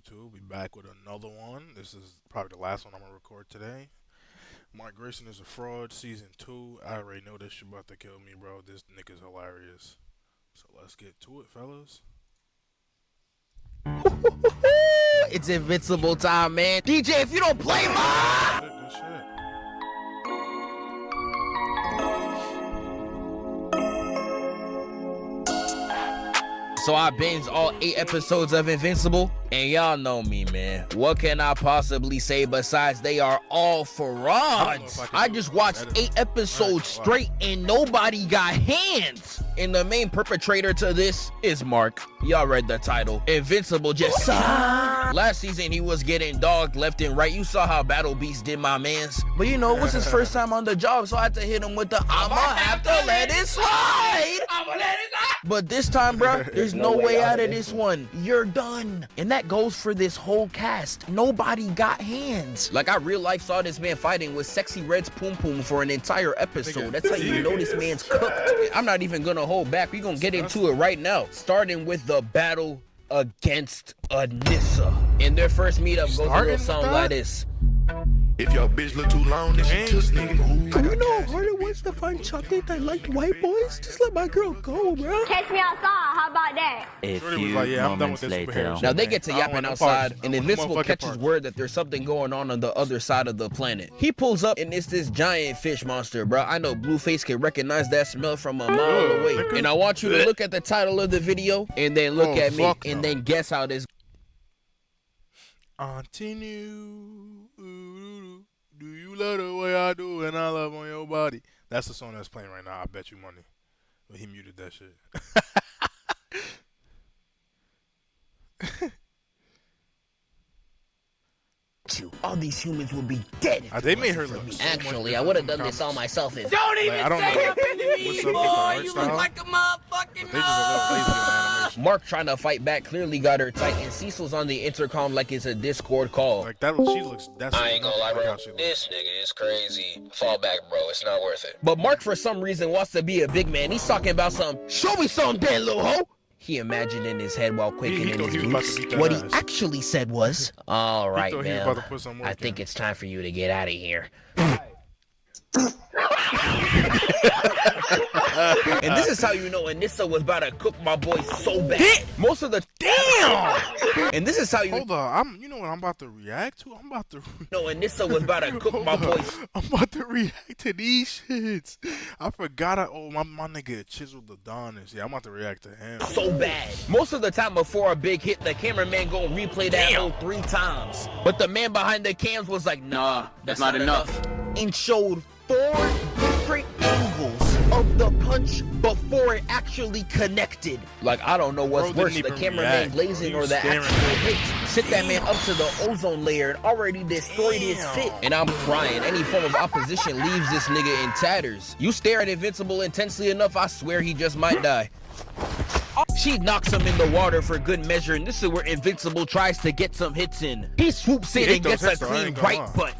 YouTube? We back with another one. This is probably the last one I'm gonna record today. Mark Grayson is a fraud, season 2. I already know this shit about to kill me, bro. This nigga's hilarious. So let's get to it, fellas. It's invincible time, man. DJ, if you don't play Good shit. So I binged all 8 episodes of Invincible, and y'all know me, man. What can I possibly say besides they are all frauds? I just watched 8 episodes straight and nobody got hands. And the main perpetrator to this is Mark. Y'all read the title. Invincible just sucked. Last season he was getting dogged left and right. You saw how Battle Beast did my mans. But you know, it was his first time on the job, so I had to hit him with the I'ma have to let it slide. I'ma let it slide. But this time, bro, there's no way out of this one. You're done. And that goes for this whole cast. Nobody got hands. Like, I real life saw this man fighting with Sexy Red's Poom Poom for an entire episode. That's how you know this man's cooked. I'm not even gonna hold back. We're gonna get into it right now. Starting with the battle against Anissa. In their first meetup goes a little something like this. If your bitch look too long, then she just nigga. I don't know how hard it was to find chocolate that liked white boys. Just let my girl go, bro. Catch me outside, how about that? A Shorty few was like, yeah, I'm done with moments this later. superhero Now shit, they man. get to I don't yapping want no outside, parts. and I don't want Invincible motherfucking catches parts. word that there's something going on the other side of the planet. He pulls up, and it's this giant fish monster, bro. I know Blueface can recognize that smell from a mile away. And I want you to look at the title of the video, and then look at me, and then guess how this. Auntie New, do you love the way I do and I love on your body? That's the song that's playing right now. I bet you money. But he muted that shit. All these humans will be dead. They made her look so Actually, much I would have different done this all from myself. If Don't even I don't say know nothing to me, what's up with the boy. art You style. look like a motherfucking They just a little lazy on animation. Mark trying to fight back clearly got her tight, and Cecil's on the intercom like it's a Discord call. Like that, she looks. That's I ain't gonna lie, nothing like bro. how she looks. This nigga is crazy. Fall back, bro. It's not worth it. But Mark, for some reason, wants to be a big man. He's talking about some, show me something, then, little hoe. He imagined in his head while quaking He in thought his he was about boots. to beat that What ass. he actually said was, all right, thought he was man. about to put some work I think in. it's time for you to get out of here. And this is how you know Anissa was about to cook my boy so bad. Most of the And this is how you Hold on, you know what I'm about to react to? I'm about to. know Anissa was about to cook my boy. I'm about to react to these shits. I forgot. My nigga chiseled the Donis. Yeah, I'm about to react to him. So bad. Most of the time before a big hit, the cameraman gonna replay that whole 3 times. But the man behind the cams was like, nah, that's not enough. And showed 4 different angles of the punch before it actually connected. Like, I don't know what's Bro worse, didn't the even cameraman react. glazing He or was the staring actual at it. hit. Sent that man up to the ozone layer and already destroyed his fit. And I'm crying. Any form of opposition leaves this nigga in tatters. You stare at Invincible intensely enough, I swear he just might die. She knocks him in the water for good measure, and this is where Invincible tries to get some hits in. He swoops in and gets a clean right butt.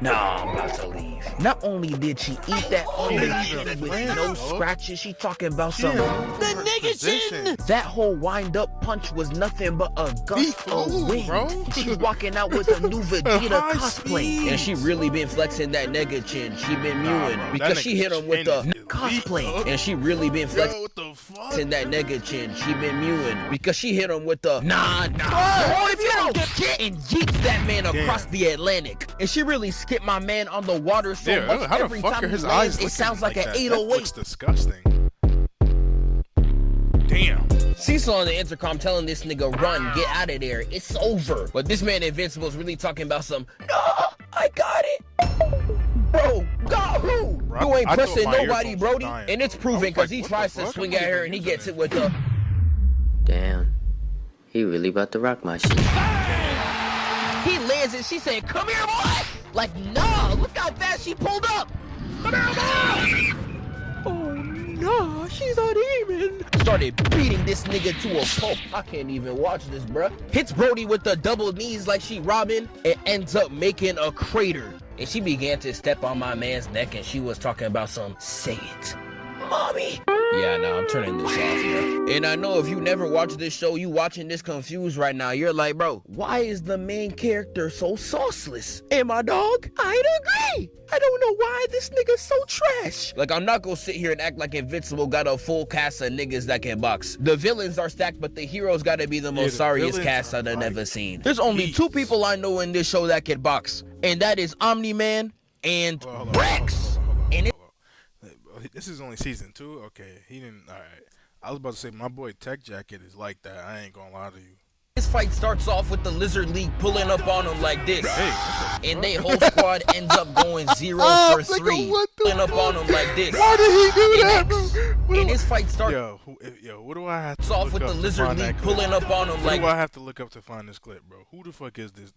Nah, I'm about to leave. Not only did she eat that underneath with no scratches, she talking about some the nigga chin. That whole wind up punch was nothing but a gust of wind. She's walking out with a new Vegeta cosplay. And she really been flexing that nigga chin. She been mewing because she hit him with the cosplay. And she really been flexing that nigga chin. She been mewing because she hit him with the nah. Oh, if you don't get and yeets that man across the Atlantic. And she really skipped my man on the water so much how every the fuck time are his he eyes lands, it sounds like an that? 808. That looks disgusting. Damn. Cecil on the intercom telling this nigga, run, get out of there, it's over. But this man Invincible's really talking about some, no, I got it. Bro, got who? Bro, You ain't I thought pressing my nobody, earphones Brody. were dying, And it's bro. proven I was because like, he what tries the to fuck? swing I'm at not her even and he using gets it. it with the Damn. He really about to rock my shit. he lands and she said, come here, boy. Like, nah, look how fast she pulled up. Come here, boy. Oh, no, she's uneven. Started beating this nigga to a pulp. I can't even watch this, bruh. Hits Brody with the double knees like she Robin and ends up making a crater. And she began to step on my man's neck and she was talking about some, say it, mommy. Yeah, nah, I'm turning this off, bro. And I know if you never watched this show, you watching this confused right now. You're like, bro, why is the main character so sauceless? And my dog, I'd agree. I don't know why this nigga's so trash. Like, I'm not gonna sit here and act like Invincible got a full cast of niggas that can box. The villains are stacked, but the heroes gotta be the most sorriest cast I've ever seen. There's only two people I know in this show that can box, and that is Omni-Man and Rex. And this is only season 2? Okay, he didn't. Alright. I was about to say, my boy Tech Jacket is like that. I ain't gonna lie to you. This fight starts off with the Lizard League pulling up on him like this. And they whole squad ends up going 0 for 3. Pulling up on him like this. Why did he do that, bro? And this fight starts what do I have to off with the Lizard League pulling up on him like. What do I have to look up to find this clip, bro? Who the fuck is this?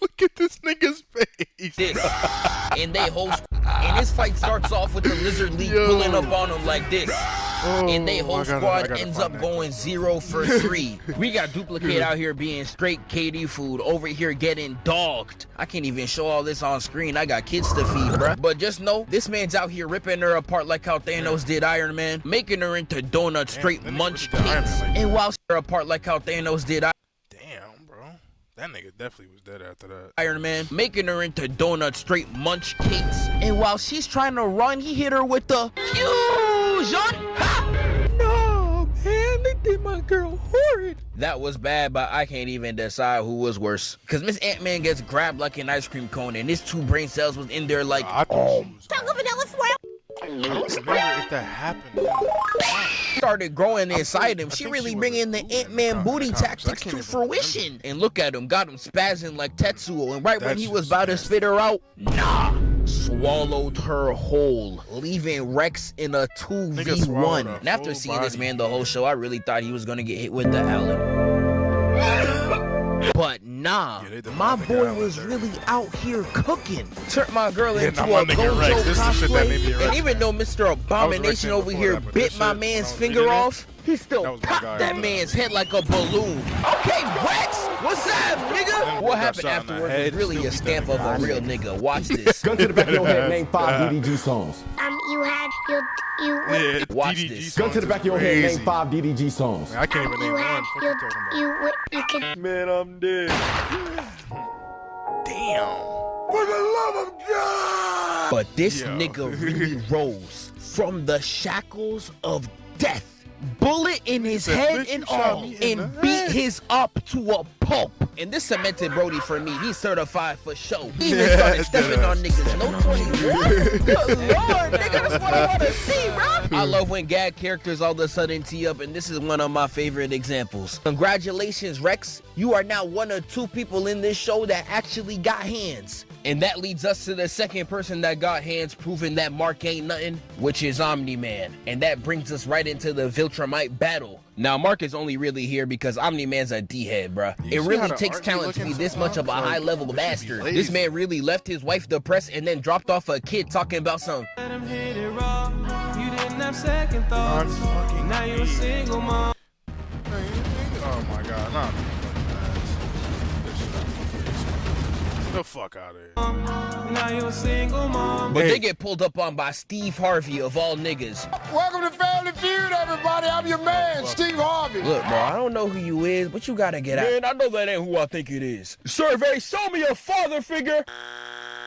Look at this nigga's face. And this fight starts off with the Lizard League pulling up on him like this. And they whole squad ends up going 0 for 3. We got Duplicate out here being straight KD food, over here getting dogged. I can't even show all this on screen. I got kids to feed, bruh. But just know, this man's out here ripping her apart like how Thanos did Iron Man, making her into donuts, straight munch cakes. And while her apart like how Thanos did Damn, bro. That nigga definitely was dead after that. Iron Man, making her into donuts, straight munch cakes. And while she's trying to run, he hit her with the fusion. No, man, they did my girl horrid. That was bad, but I can't even decide who was worse. Cause Miss Ant-Man gets grabbed like an ice cream cone, and his 2 brain cells was in there like, Chocolate vanilla swirl. I don't remember if that happened. started growing inside him. She really bringing the Ant-Man booty tactics to fruition. And look at him, got him spazzing like Tetsuo. And right when he was about to spit her out, nah, swallowed her whole, leaving Rex in a 2v1. And after seeing this man the whole show, I really thought he was gonna get hit with the Allen. But nah, my boy was really out here cooking. Turned my girl into a Gojo cosplay. And even though Mr. Abomination over here bit my man's finger off, he still popped that man's head like a balloon. Okay, Rex, what's up, nigga? What happened afterwards was really a stamp of a real nigga. Watch this. Gun to the back of your head, name 5 DDG songs. Watch this. Gun to the back of your head, name 5 DDG songs. Man, I can't even name one. What you talking about? Man, I'm dead. Damn. For the love of God! But this nigga really rose from the shackles of death. Bullet in his head and all, and beat his up to a pulp. And this cemented Brody for me. He's certified for show. He even started stepping on niggas. No 21. Good lord, nigga, that's what I want to see, bro. I love when gag characters all of a sudden tee up, and this is one of my favorite examples. Congratulations, Rex. You are now one of 2 people in this show that actually got hands. And that leads us to the second person that got hands, proving that Mark ain't nothing, which is Omni-Man. And that brings us right into the Viltrumite battle. Now, Mark is only really here because Omni-Man's a D-head, bruh. It really takes talent to be this much of a high-level bastard. This man really left his wife depressed and then dropped off a kid talking about some. Let him hit it raw. You didn't have second thoughts. Now you're a single mom. Oh my god, nah. The fuck out of here. Now you're a single mom. But they get pulled up on by Steve Harvey of all niggas. Welcome to Family Feud, everybody. I'm your man, Steve Harvey. Look, bro, I don't know who you is, but you gotta get out. Man, I know that ain't who I think it is. Survey, show me a father figure.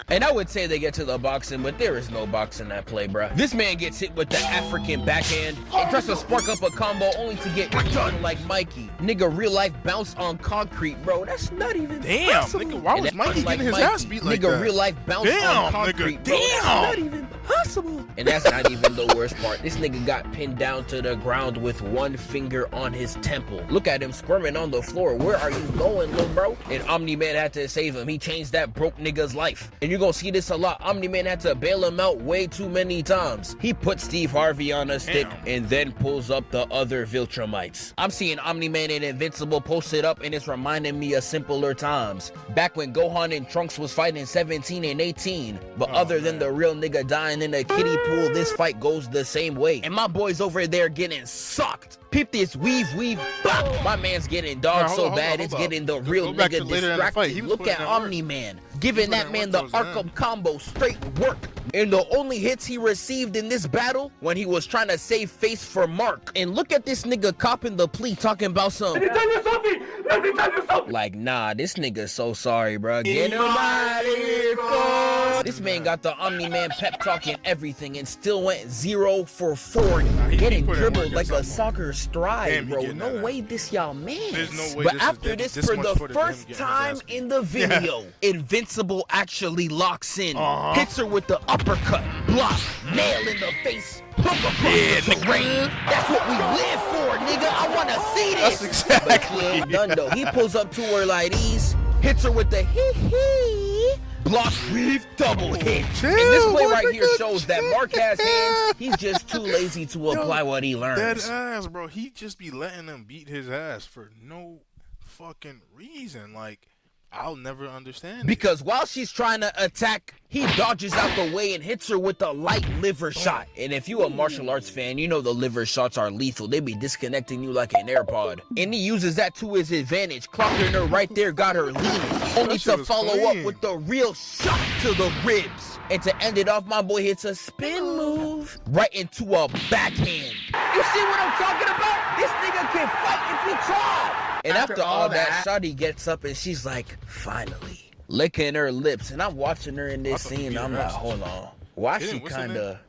And I would say they get to the boxing, but there is no boxing at play, bruh. This man gets hit with the African backhand and tries to spark up a combo only to get done like Mikey. Nigga, real life bounce on concrete, bro. That's not even possible. Nigga, why was Mikey getting his ass beat like that? Nigga, real life bounce on concrete, bro. That's not even possible. And that's not even the worst part. This nigga got pinned down to the ground with one finger on his temple. Look at him squirming on the floor. Where are you going, little bro? And Omni-Man had to save him. He changed that broke nigga's life. And you're gonna see this a lot. Omni-Man had to bail him out way too many times. He put Steve Harvey on a stick and then pulls up the other Viltrumites. I'm seeing Omni-Man and Invincible posted up, and it's reminding me of simpler times. Back when Gohan and Trunks was fighting 17 and 18. But other than the real nigga dying in a kiddie pool, this fight goes the same way. And my boy's over there getting sucked. Peep this weave, bop. My man's getting dogged so bad it's getting the real nigga distracted. Look at Omni-Man. giving that man the Arkham combo straight work. And the only hits he received in this battle when he was trying to save face for Mark. And look at this nigga copping the plea talking about some. Let me tell you something. Let me tell you something. Like, nah, this nigga's so sorry, bro. Get him out of here, cuz. This man got the Omni-Man pep talk and everything and still went 0 for 40. Getting dribbled like a soccer stride, bro. No way this y'all man. But after this, for the first time in the video, Invincible actually locks in. Hits her with the uppercut, block, nail in the face, hook across the terrain. That's what we live for, nigga. I want to see this. That's exactly. But he ain't done though. He pulls up to her like these, hits her with the hee-hee, block, weave, double hit. And this play right here shows that Mark has hands. He's just too lazy to apply what he learns. That ass, bro. He just be letting them beat his ass for no fucking reason. Like, I'll never understand. Because while she's trying to attack, he dodges out the way and hits her with a light liver shot. And if you a martial arts fan, you know the liver shots are lethal. They be disconnecting you like an AirPod. And he uses that to his advantage, clocking her right there, got her leaning. Only to follow up with the real shot to the ribs. And to end it off, my boy hits a spin move right into a backhand. You see what I'm talking about? This nigga can fight if he tried. And after all that, Shawty gets up and she's like, finally, licking her lips. And I'm watching her in this scene. I'm like, hold on. Why she kinda?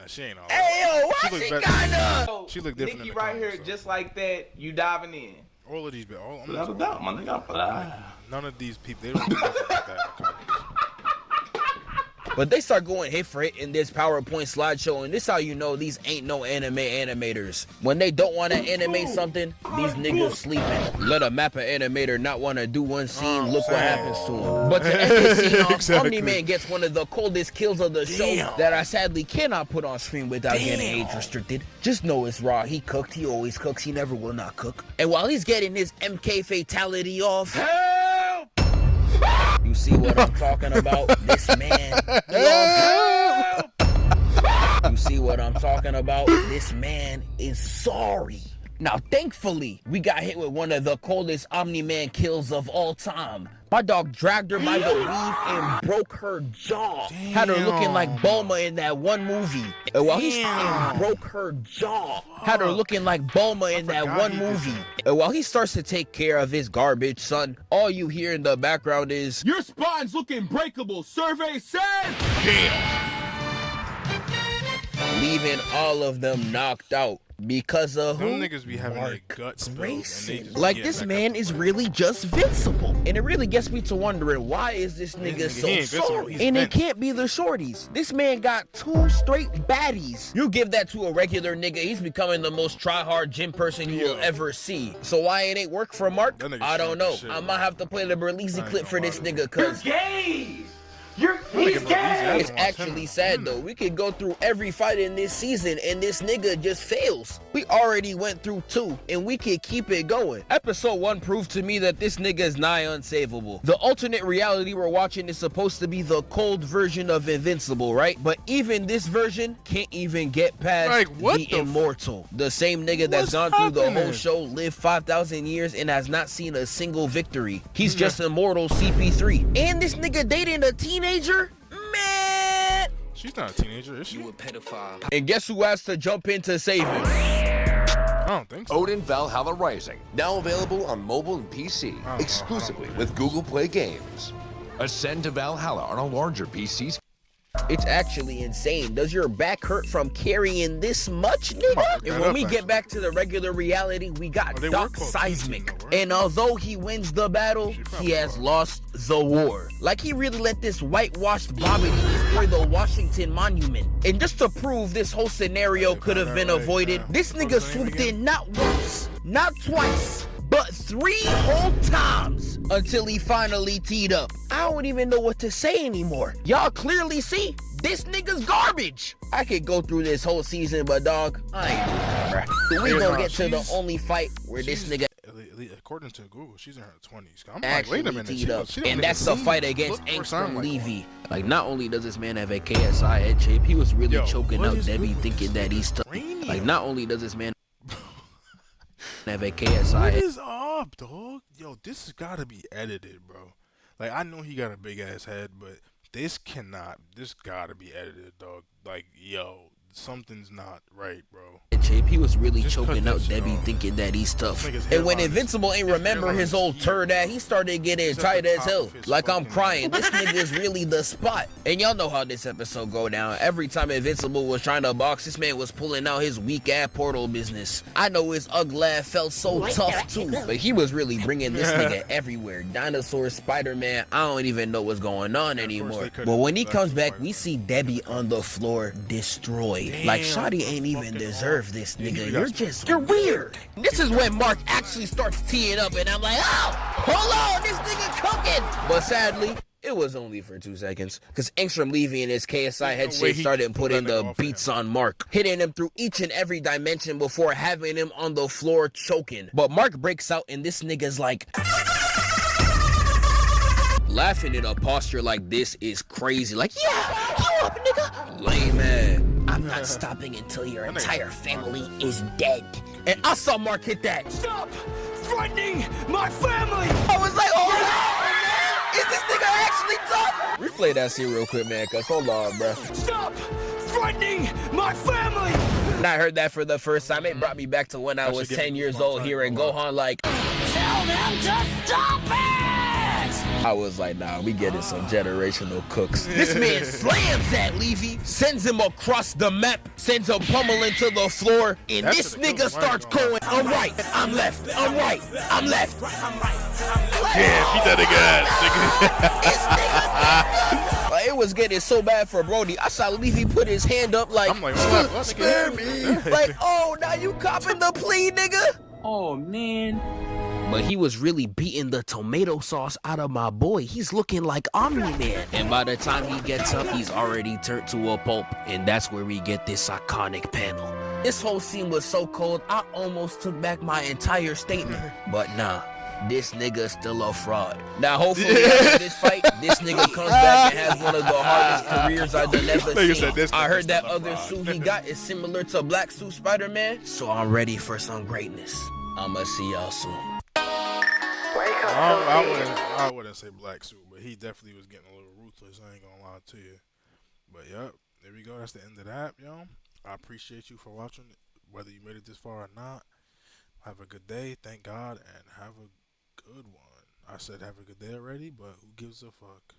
She ain't all Hey yo, why she kinda? She look different. Nikki right here, just like that. You diving in. All of these, Without a doubt, my nigga. None of these people, they don't do nothing like that in the comics. But they start going hit for hit in this PowerPoint slideshow, and this how you know these ain't no anime animators. When they don't want to animate something, these niggas sleeping. Let a mapper animator not want to do one scene, look what happens to him. But to end this scene off, Omni-Man gets one of the coldest kills of the show that I sadly cannot put on screen without getting age restricted. Just know it's raw. He cooked, he always cooks, he never will not cook. And while he's getting his MK fatality off, help! You see what I'm talking about? This man. You see what I'm talking about? This man is sorry. Now, thankfully, we got hit with one of the coldest Omni-Man kills of all time. My dog dragged her by the weave and broke her jaw. Damn. Had her looking like Bulma in that one movie. And while he broke her jaw. Had her looking like Bulma in that one movie. And while he starts to take care of his garbage son, all you hear in the background is, Your spine's looking breakable. Survey says. leaving all of them knocked out. Because of Them who? niggas be having their guts Grayson. spilled. Like, this man is really just Vincible. And it really gets me to wondering, why is this nigga so sorry? And it can't be the shorties. This man got 2 straight baddies. You give that to a regular nigga, he's becoming the most try-hard gym person you will ever see. So why it ain't work for Mark? I don't know. I might have to play the Berlizzi clip for this nigga, cause he's gay. It's actually sad though. We could go through every fight in this season and this nigga just fails. We already went through 2 and we could keep it going. Episode 1 proved to me that this nigga is nigh unsavable. The alternate reality we're watching is supposed to be the cold version of Invincible, right? But even this version can't even get past the Immortal. The same nigga that's gone through the whole show, lived 5,000 years and has not seen a single victory. He's just immortal CP3. And this nigga dating a teenager? Man! She's not a teenager, is she? You a pedophile. And guess who has to jump in to save him? I don't think so. Odin Valhalla Rising, now available on mobile and PC, exclusively with Google Play Games. Ascend to Valhalla on a larger PCs. It's actually insane. Does your back hurt from carrying this much, nigga? And when we get back to the regular reality, we got Doc Seismic. And although he wins the battle, he has lost the war. Like, he really let this whitewashed Bobbity destroy the Washington Monument. And just to prove this whole scenario could have been avoided, this nigga swooped in not once, not twice, but 3 whole times until he finally teed up. I don't even know what to say anymore. Y'all clearly see this nigga's garbage. I could go through this whole season, but dog, I ain't doing that, bruh. We gonna get to the only fight where this nigga, according to Google, she's in her 20s. I'm actually like, wait a minute. teed up. And that's the fight against Angstrom Levy. Like, not only does this man have a KSI head shape, he was really choking out Debbie thinking that he's tough. Like, not only does this man have a KSI. What is up, dog? Yo, this has got to be edited, bro. Like I know he got a big ass head, but this gotta be edited, dog. Like, yo, something's not right, bro. Shape. He was really Just choking cut out that shit Debbie off. thinking that he's tough. This nigga's And when hairline Invincible ain't remember hairline his is old here, turd bro. ass, he started getting He's at tight the as top hell. of his Like I'm fucking- crying. This nigga is really the spot. And y'all know how this episode go down. Every time Invincible was trying to box, this man was pulling out his weak ass portal business. I know his ugly ass felt so tough too, but he was really bringing this nigga everywhere. Dinosaur, Spider-Man, I don't even know what's going on anymore. But when he comes back, we see Debbie on the floor destroyed. Like Shotty ain't even deserve this nigga. You're weird. This is when Mark actually starts teeing up and I'm like, oh, hold on, this nigga cooking. But sadly, it was only for 2 seconds, because Engstrom Levy and his KSI head shape started putting the beats on Mark, hitting him through each and every dimension before having him on the floor choking. But Mark breaks out and this nigga's like... Laughing in a posture like this is crazy. Like, yeah, you up, nigga? Lame man. I'm not stopping until your entire family is dead. And I saw Mark hit that. Stop threatening my family. I was like, oh no, is this nigga actually tough? Replay that scene real quick, man, cause hold on, bro. Stop threatening my family. When I heard that for the first time, it brought me back to when I was 10 years old hearing Gohan like, tell them to stop it. I was like, nah, we getting some generational cooks. This man slams that Levy, sends him across the map, sends a pummeling to the floor, and this nigga starts going, I'm right, I'm left, I'm right, I'm left. Yeah, beat that nigga ass, nigga. Like, it was getting so bad for Brody. I saw Levy put his hand up like, I'm like, what? spare me. Like, oh, now you copping the plea, nigga? Oh, man. But he was really beating the tomato sauce out of my boy. He's looking like Omni-Man. And by the time he gets up, he's already turned to a pulp. And that's where we get this iconic panel. This whole scene was so cold, I almost took back my entire statement. But nah, this nigga's still a fraud. Now, hopefully after this fight, this nigga comes back and has one of the hardest careers I've ever seen. I heard that other suit he got is similar to Black Suit Spider-Man, so I'm ready for some greatness. I'ma see y'all soon. I wouldn't say black suit, but he definitely was getting a little ruthless. I ain't gonna lie to you. But yep, there we go. That's the end of that, yo. I appreciate you for watching, whether you made it this far or not. Have a good day, thank God, and have a good one. I said have a good day already, but who gives a fuck?